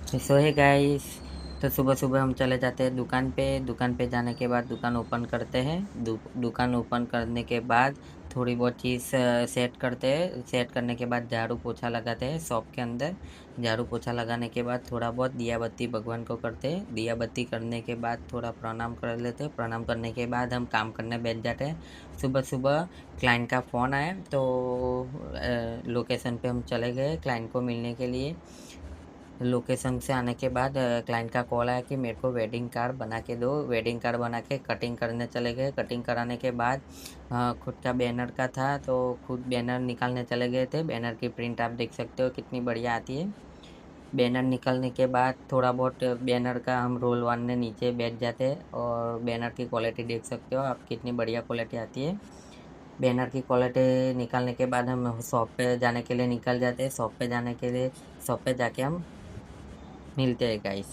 सो है गाइस। तो सुबह सुबह हम चले जाते हैं दुकान पे जाने के बाद दुकान ओपन करते हैं। दुकान ओपन करने के बाद थोड़ी बहुत चीज़ सेट करते हैं। सेट करने के बाद झाड़ू पोछा लगाते हैं शॉप के अंदर। झाड़ू पोछा लगाने के बाद थोड़ा बहुत दिया बत्ती भगवान को करते हैं। दिया बत्ती करने के बाद थोड़ा प्रणाम कर लेते हैं। प्रणाम करने के बाद हम काम करने बैठ जाते हैं। सुबह सुबह क्लाइंट का फ़ोन आया तो लोकेशन पे हम चले गए क्लाइंट को मिलने के लिए। लोकेशन से आने के बाद क्लाइंट का कॉल आया कि मेरे को वेडिंग कार्ड बना के दो। वेडिंग कार्ड बना के कटिंग करने चले गए। कटिंग कराने के बाद खुद का बैनर का था तो खुद बैनर निकालने चले गए थे। बैनर की प्रिंट आप देख सकते हो कितनी बढ़िया आती है। बैनर निकलने के बाद थोड़ा बहुत बैनर का हम रोल बांधने नीचे बैठ जाते हैं और बैनर की क्वालिटी देख सकते हो आप कितनी बढ़िया क्वालिटी आती है। बैनर की क्वालिटी निकालने के बाद हम शॉप पे जाने के लिए निकल जाते हैं। शॉप पे जाने के लिए शॉप पे जाके हम मिलते हैं गाइस।